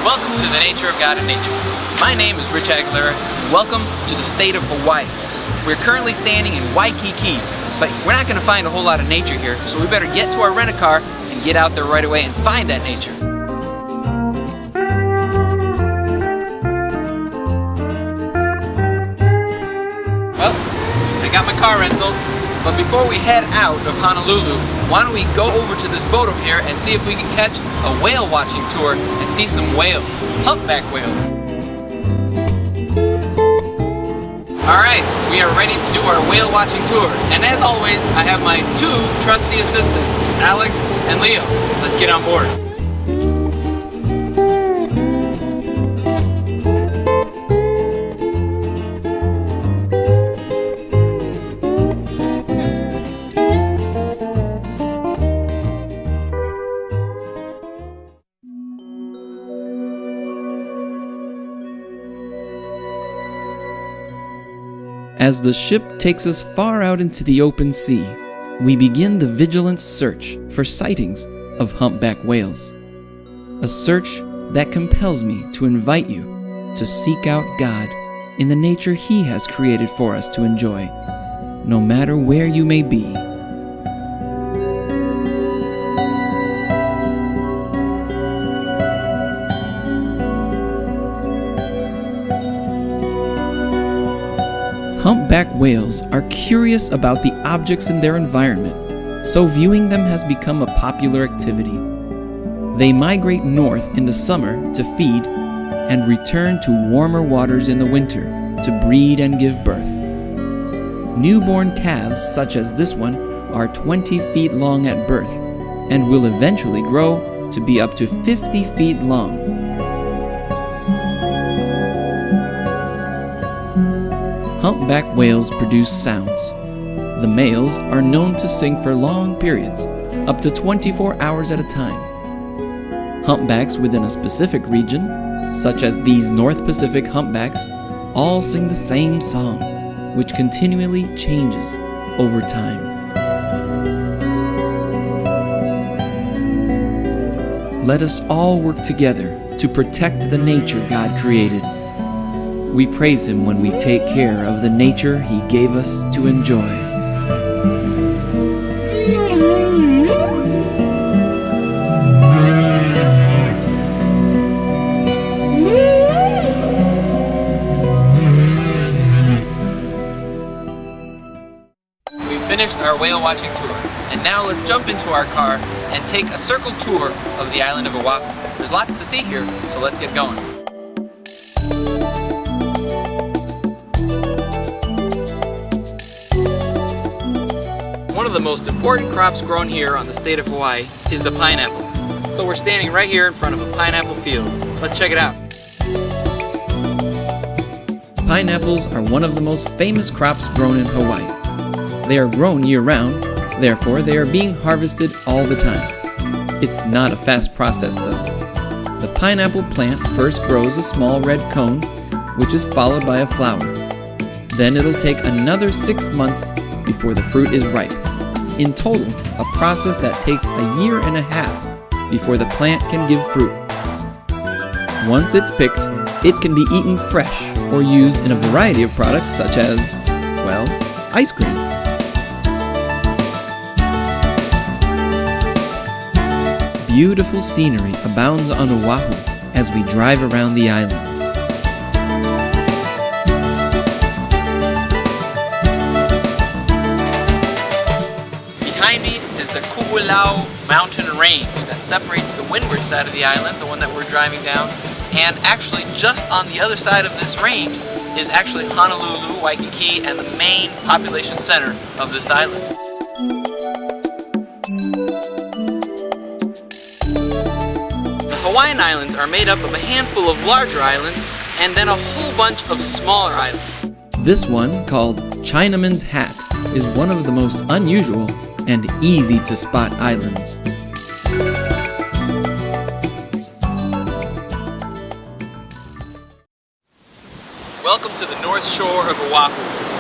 Welcome to the Nature of God in Nature. My name is Rich Aguilera. Welcome to the state of Hawaii. We're currently standing in Waikiki, but we're not going to find a whole lot of nature here, so we better get to our rent-a-car and get out there right away and find that nature. Well, I got my car rental, but before we head out of Honolulu, why don't we go over to this boat over here and see if we can catch a whale watching tour and see some whales, humpback whales. Alright, we are ready to do our whale watching tour, and as always, I have my two trusty assistants, Alex and Leo. Let's get on board. As the ship takes us far out into the open sea, we begin the vigilant search for sightings of humpback whales. A search that compels me to invite you to seek out God in the nature He has created for us to enjoy, no matter where you may be. Humpback whales are curious about the objects in their environment, so viewing them has become a popular activity. They migrate north in the summer to feed and return to warmer waters in the winter to breed and give birth. Newborn calves such as this one are 20 feet long at birth and will eventually grow to be up to 50 feet long. Humpback whales produce sounds. The males are known to sing for long periods, up to 24 hours at a time. Humpbacks within a specific region, such as these North Pacific humpbacks, all sing the same song, which continually changes over time. Let us all work together to protect the nature God created. We praise Him when we take care of the nature He gave us to enjoy. We finished our whale watching tour, and now let's jump into our car and take a circle tour of the island of Oahu. There's lots to see here, so let's get going. One of the most important crops grown here on the state of Hawaii is the pineapple. So we're standing right here in front of a pineapple field. Let's check it out. Pineapples are one of the most famous crops grown in Hawaii. They are grown year-round, therefore they are being harvested all the time. It's not a fast process though. The pineapple plant first grows a small red cone, which is followed by a flower. Then it'll take another 6 months before the fruit is ripe. In total, a process that takes a year and a half before the plant can give fruit. Once it's picked, it can be eaten fresh or used in a variety of products such as, well, ice cream. Beautiful scenery abounds on Oahu as we drive around the island. Behind me is the Ku'ulau mountain range that separates the windward side of the island, the one that we're driving down, and actually just on the other side of this range is actually Honolulu, Waikiki, and the main population center of this island. The Hawaiian Islands are made up of a handful of larger islands and then a whole bunch of smaller islands. This one, called Chinaman's Hat, is one of the most unusual and easy to spot islands. Welcome to the north shore of Oahu.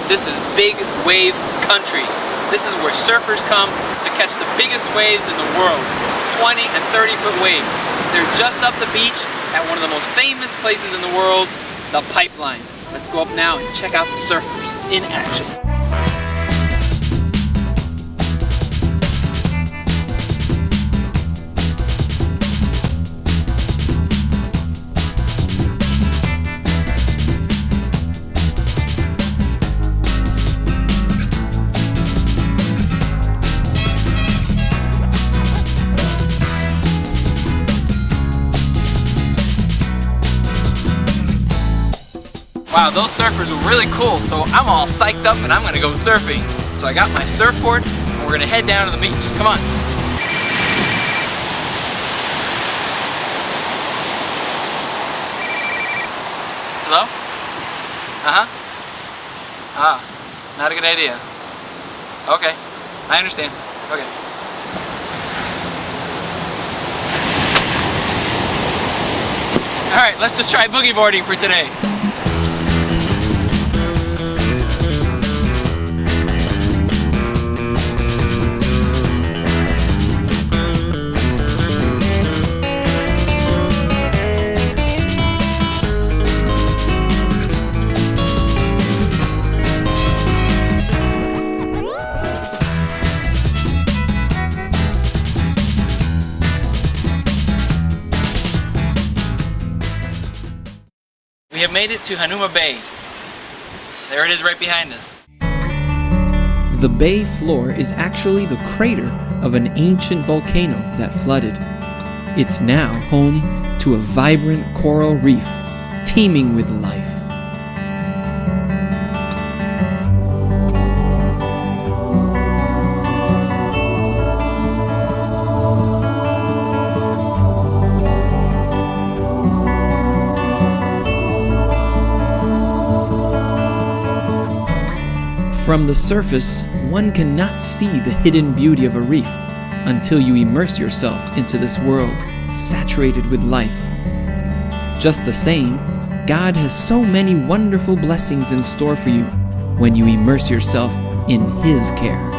This is big wave country. This is where surfers come to catch the biggest waves in the world, 20 and 30 foot waves. They're just up the beach at one of the most famous places in the world, the pipeline. Let's go up now and check out the surfers in action. Wow, those surfers were really cool, so I'm all psyched up and I'm gonna go surfing. So I got my surfboard and we're gonna head down to the beach. Come on. Hello? Uh-huh. Ah, not a good idea. Okay, I understand. Okay. All right, let's just try boogie boarding for today. We have made it to Hanauma Bay. There it is right behind us. The bay floor is actually the crater of an ancient volcano that flooded. It's now home to a vibrant coral reef teeming with life. From the surface, one cannot see the hidden beauty of a reef until you immerse yourself into this world saturated with life. Just the same, God has so many wonderful blessings in store for you when you immerse yourself in His care.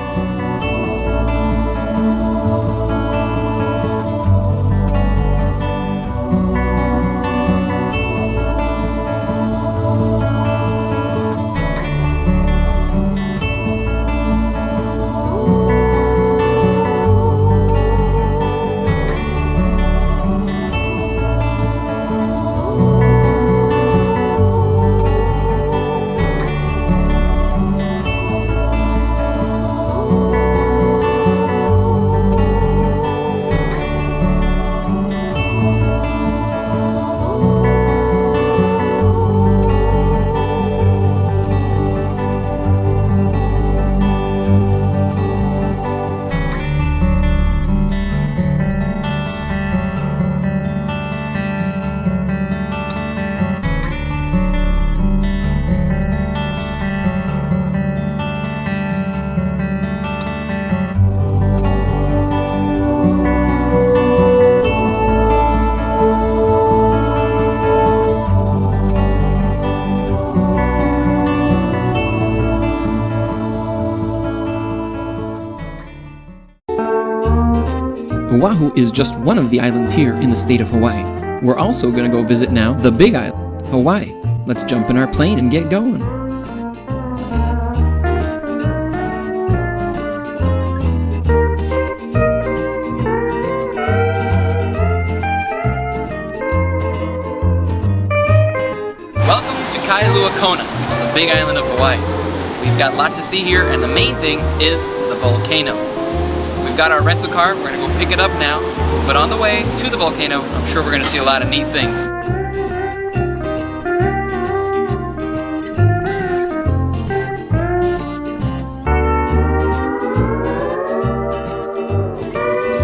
Oahu is just one of the islands here in the state of Hawaii. We're also going to go visit now the Big Island, Hawaii. Let's jump in our plane and get going. Welcome to Kailua Kona, on the Big Island of Hawaii. We've got a lot to see here, and the main thing is the volcano. We've got our rental car, we're gonna go pick it up now, but on the way to the volcano, I'm sure we're gonna see a lot of neat things.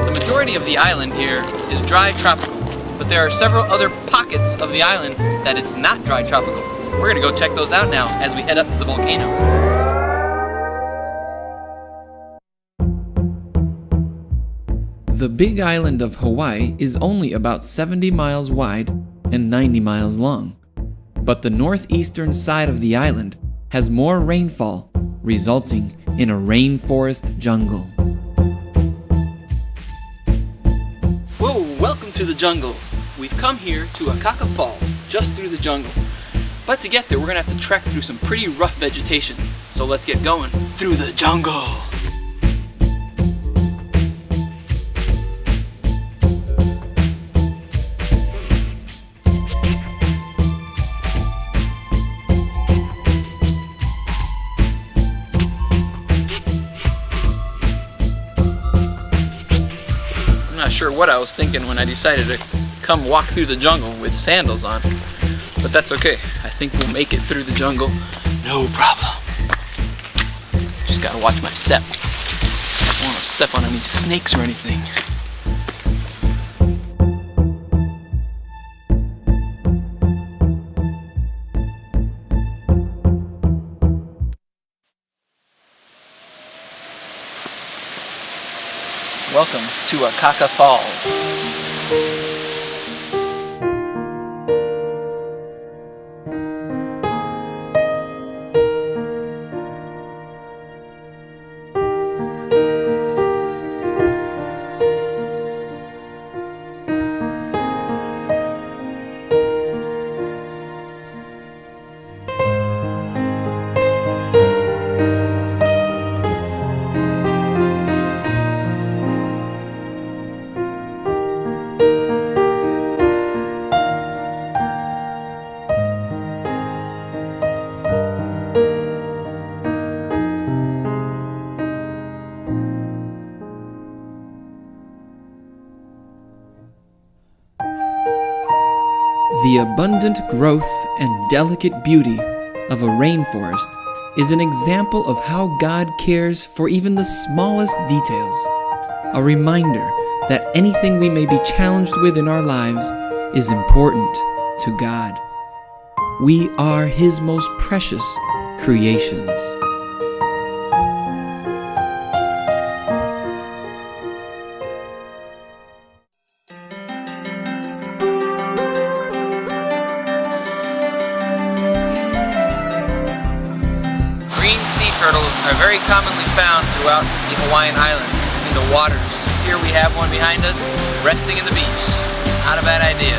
The majority of the island here is dry tropical, but there are several other pockets of the island that it's not dry tropical. We're gonna go check those out now as we head up to the volcano. The Big Island of Hawaii is only about 70 miles wide and 90 miles long, but the northeastern side of the island has more rainfall, resulting in a rainforest jungle. Whoa, welcome to the jungle. we've come here to Akaka Falls, just through the jungle. But to get there, we're gonna have to trek through some pretty rough vegetation. So let's get going through the jungle. I'm not sure what I was thinking when I decided to come walk through the jungle with sandals on. But that's okay. I think we'll make it through the jungle. No problem. Just gotta watch my step. I don't want to step on any snakes or anything. Welcome to Akaka Falls. The abundant growth and delicate beauty of a rainforest is an example of how God cares for even the smallest details. A reminder that anything we may be challenged with in our lives is important to God. We are His most precious creations. Green sea turtles are very commonly found throughout the Hawaiian Islands in the waters. Here we have one behind us, resting in the beach. Not a bad idea.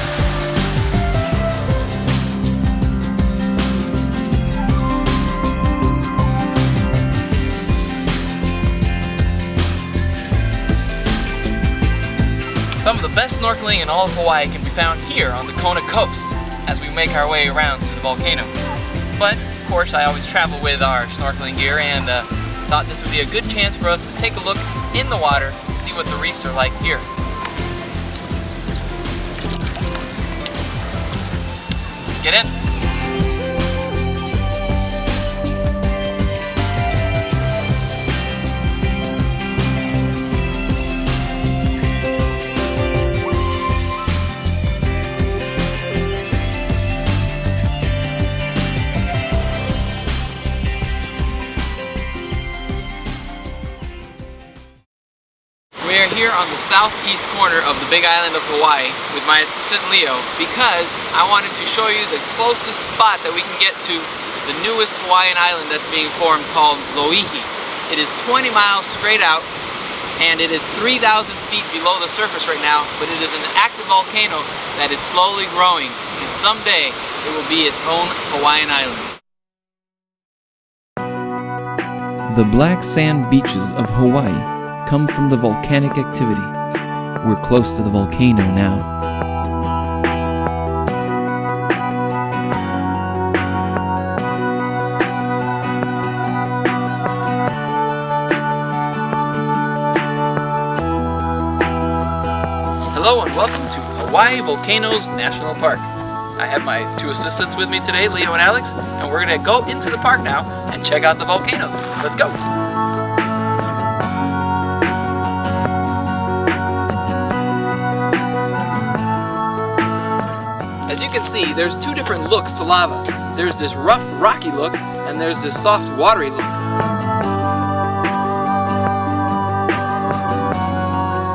Some of the best snorkeling in all of Hawaii can be found here on the Kona coast as we make our way around to the volcano. But of course, I always travel with our snorkeling gear, and thought this would be a good chance for us to take a look in the water to see what the reefs are like here. Let's get in. We are here on the southeast corner of the Big Island of Hawaii with my assistant Leo because I wanted to show you the closest spot that we can get to the newest Hawaiian island that's being formed called Loihi. It is 20 miles straight out and it is 3,000 feet below the surface right now, but it is an active volcano that is slowly growing, and someday it will be its own Hawaiian island. The black sand beaches of Hawaii come from the volcanic activity. We're close to the volcano now. Hello and welcome to Hawaii Volcanoes National Park. I have my two assistants with me today, Leo and Alex, and we're gonna go into the park now and check out the volcanoes. Let's go. As you can see, there's two different looks to lava. There's this rough, rocky look, and there's this soft, watery look.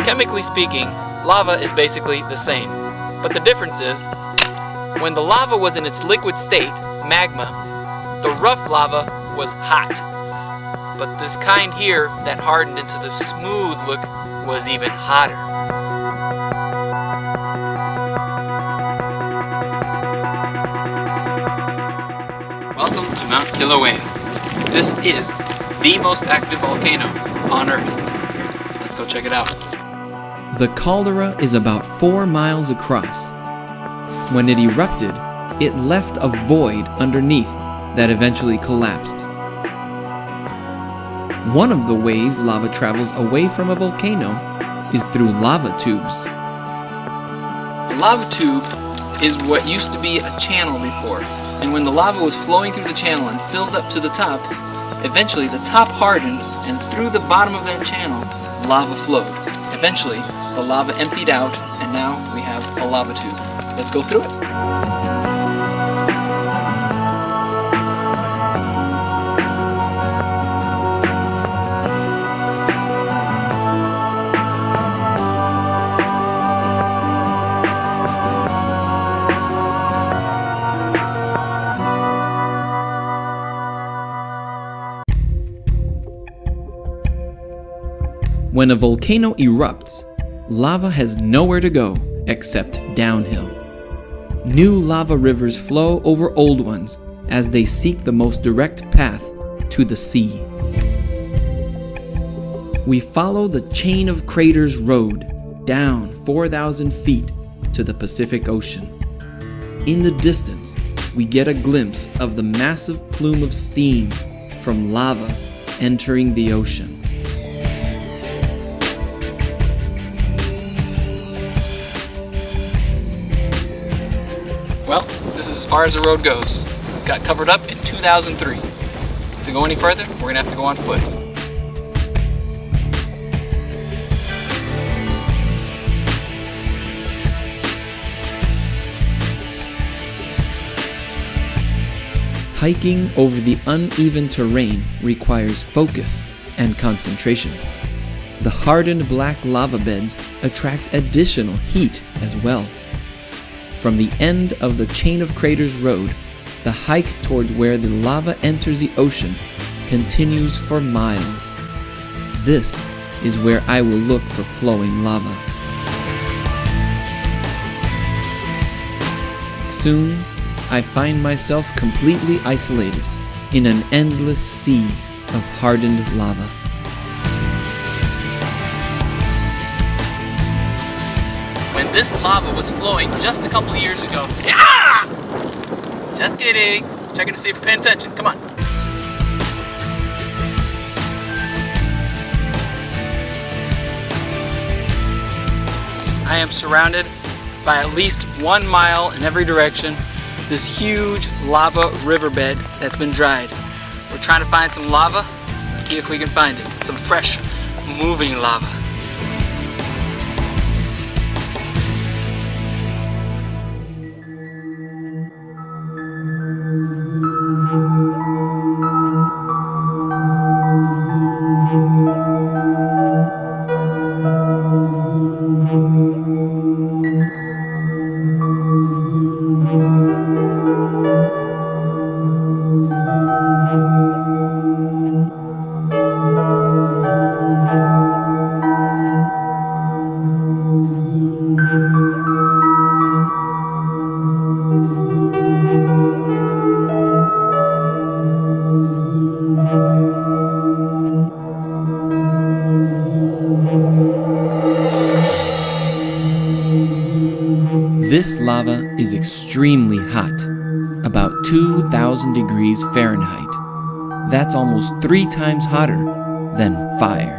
Chemically speaking, lava is basically the same. But the difference is, when the lava was in its liquid state, magma, the rough lava was hot. But this kind here that hardened into the smooth look was even hotter. Mount Kilauea. This is the most active volcano on Earth. Let's go check it out. The caldera is about 4 miles across. When it erupted, it left a void underneath that eventually collapsed. One of the ways lava travels away from a volcano is through lava tubes. The lava tube is what used to be a channel before, and when the lava was flowing through the channel and filled up to the top, eventually the top hardened, and through the bottom of that channel, lava flowed. Eventually, the lava emptied out, and now we have a lava tube. Let's go through it. When a volcano erupts, lava has nowhere to go except downhill. New lava rivers flow over old ones as they seek the most direct path to the sea. We follow the Chain of Craters road down 4,000 feet to the Pacific Ocean. In the distance, we get a glimpse of the massive plume of steam from lava entering the ocean. Well, this is as far as the road goes. Got covered up in 2003. To go any further, we're gonna have to go on foot. Hiking over the uneven terrain requires focus and concentration. The hardened black lava beds attract additional heat as well. From the end of the Chain of Craters road, the hike towards where the lava enters the ocean continues for miles. This is where I will look for flowing lava. Soon, I find myself completely isolated in an endless sea of hardened lava. When this lava was flowing just a couple of years ago. Yeah! Just kidding. Checking to see if you're paying attention. Come on. I am surrounded by at least 1 mile in every direction. This huge lava riverbed that's been dried. We're trying to find some lava. Let's see if we can find it. Some fresh, moving lava. This lava is extremely hot, about 2,000 degrees Fahrenheit. That's almost 3 times hotter than fire.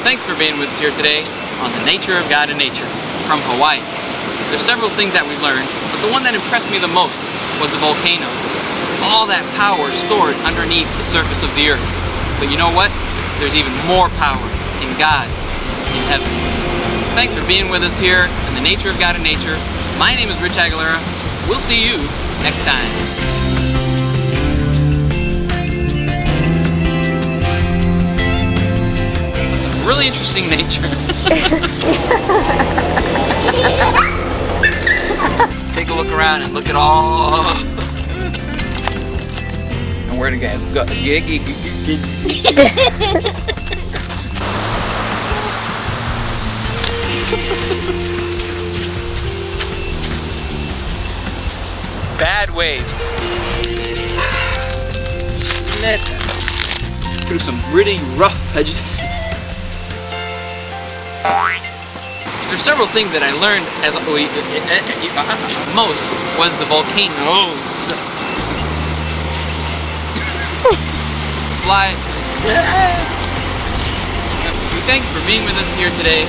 Thanks for being with us here today on The Nature of God and Nature from Hawaii. There's several things that we learned, but the one that impressed me the most was the volcanoes. All that power stored underneath the surface of the earth. But you know what? There's even more power in God. in heaven. Thanks for being with us here in the nature of God and nature. My name is Rich Aguilera. We'll see you next time. Some really interesting nature. Take a look around and look at all. And where to go? Bad wave. Through some really rough edges. There's several things that I learned as most was the volcanoes. Fly. We thank you for being with us here today.